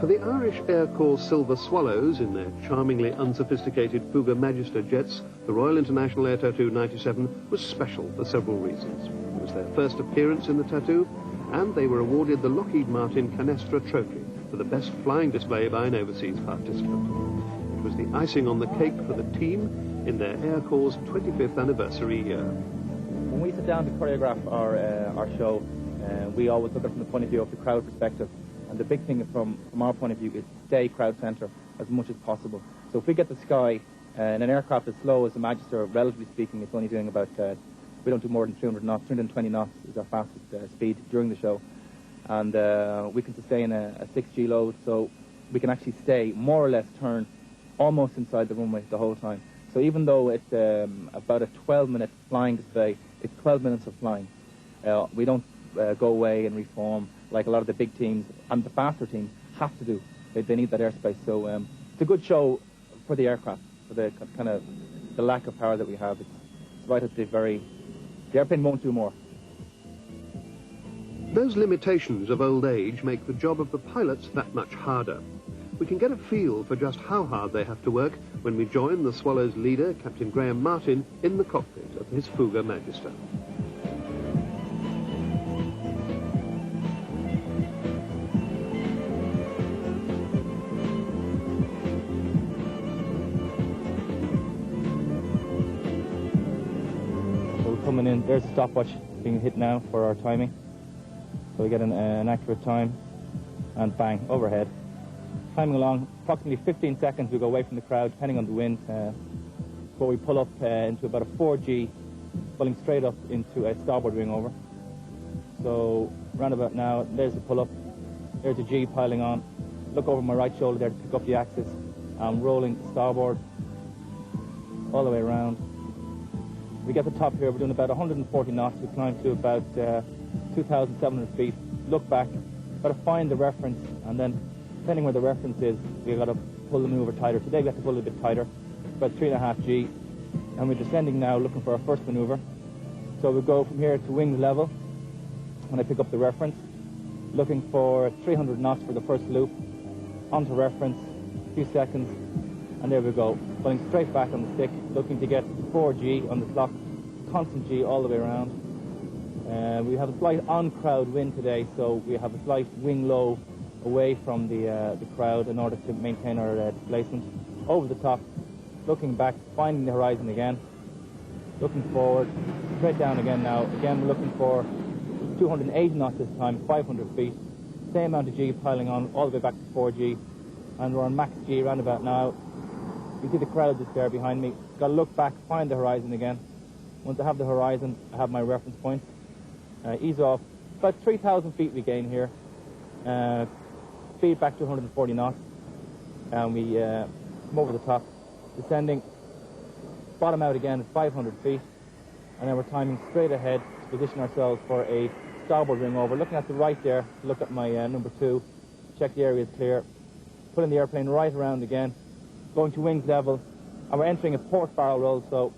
For the Irish Air Corps Silver Swallows in their charmingly unsophisticated Fouga Magister jets, the Royal International Air Tattoo 97 was special for several reasons. It was their first appearance in the tattoo, and they were awarded the Lockheed Martin Canestra Trophy for the best flying display by an overseas participant. It was the icing on the cake for the team in their Air Corps' 25th anniversary year. When we sit down to choreograph our show, we always look at it from the point of view of the crowd perspective. And the big thing from our point of view is to stay crowd centre as much as possible. So if we get the sky, in an aircraft as slow as the Magister, relatively speaking, it's only doing about, we don't do more than 300 knots, 320 knots is our fastest speed during the show. And we can sustain a 6G load, so we can actually stay more or less turn almost inside the runway the whole time. So even though it's about a 12-minute flying display, it's 12 minutes of flying. We don't go away and reform like a lot of the big teams and the faster teams have to do. They need that airspace. So it's a good show for the aircraft, for the kind of the lack of power that we have. It's right at the airplane won't do more. Those limitations of old age make the job of the pilots that much harder. We can get a feel for just how hard they have to work when we join the Swallows' leader, Captain Graham Martin, in the cockpit of his Fouga Magister. Coming in, there's a stopwatch being hit now for our timing. So we get an accurate time, and bang, overhead. Timing along, approximately 15 seconds we go away from the crowd, depending on the wind, before we pull up into about a 4G, pulling straight up into a starboard wing over. So round about now, there's the pull up, there's a G piling on. Look over my right shoulder there to pick up the axis. I'm rolling starboard, all the way around. We get the top here, we're doing about 140 knots, we climb to about 2,700 feet, look back, got to find the reference, and then depending where the reference is, we've got to pull the maneuver tighter. Today we have to pull a bit tighter, about 3.5 G, and we're descending now looking for our first maneuver. So we go from here to wings level, and I pick up the reference, looking for 300 knots for the first loop, onto reference, a few seconds, and there we go, pulling straight back on the stick, looking to get 4G on the clock, constant G all the way around. We have a slight on-crowd wind today, so we have a slight wing low away from the crowd in order to maintain our displacement. Over the top, looking back, finding the horizon again, looking forward, straight down again now. Again, we're looking for 280 knots this time, 500 feet. Same amount of G piling on all the way back to 4G, and we're on max G round about now. You see the crowd just there behind me. Got to look back, find the horizon again. Once I have the horizon, I have my reference point. Ease off. About 3,000 feet we gain here. Speed back to 140 knots. And we come over the top, descending. Bottom out again at 500 feet. And then we're timing straight ahead to position ourselves for a starboard wing over. Looking at the right there, look at my number 2. Check the area is clear. Putting the airplane right around again. Going to wings level, and we're entering a port barrel roll, so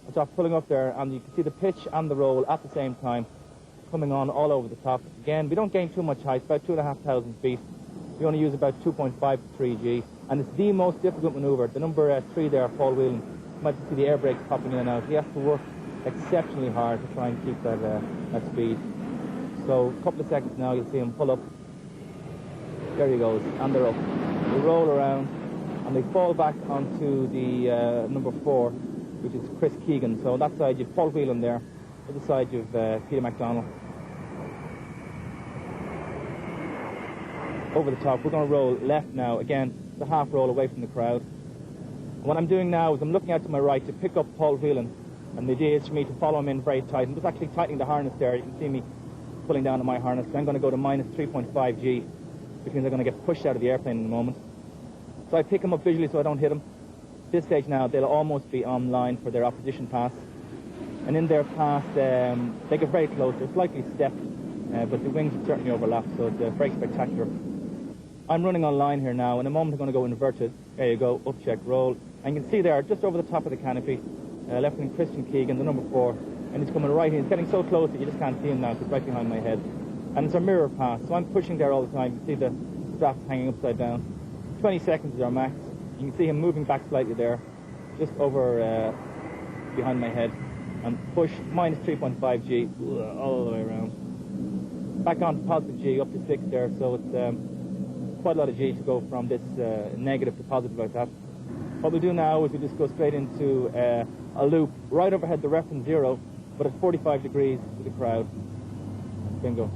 I start pulling up there, and you can see the pitch and the roll at the same time, coming on all over the top. Again, we don't gain too much height, about 2,500 feet. We only use about 2.5 to 3 G, and it's the most difficult manoeuvre. The number 3 there, Paul Whelan, you might see the air brakes popping in and out. He has to work exceptionally hard to try and keep that speed. So a couple of seconds now, you'll see him pull up. There he goes, and they're up. They roll around, and they fall back onto the number 4, which is Chris Keegan. So on that side you've Paul Whelan there, on the side you've Peter MacDonald. Over the top, we're going to roll left now, again, the half roll away from the crowd. And what I'm doing now is I'm looking out to my right to pick up Paul Whelan, and the idea is for me to follow him in very tight. I'm just actually tightening the harness there. You can see me pulling down on my harness. I'm going to go to minus 3.5 G, which means they're going to get pushed out of the airplane in a moment. So I pick them up visually so I don't hit them. At this stage now, they'll almost be on line for their opposition pass. And in their pass, they get very close. They're slightly stepped, but the wings certainly overlap, so it's very spectacular. I'm running on line here now. In a moment, I'm going to go inverted. There you go, up, check, roll. And you can see there, just over the top of the canopy, Lieutenant Christian Keegan, the number 4, and he's coming right in. He's getting so close that you just can't see him now, because he's right behind my head. And it's a mirror pass, so I'm pushing there all the time. You see the straps hanging upside down. 20 seconds is our max. You can see him moving back slightly there, just over behind my head, and push minus 3.5 G all the way around. Back on to positive G, up to 6 there, so it's quite a lot of G to go from this negative to positive like that. What we'll do now is we'll just go straight into a loop right overhead the reference 0, but at 45 degrees to the crowd. Bingo.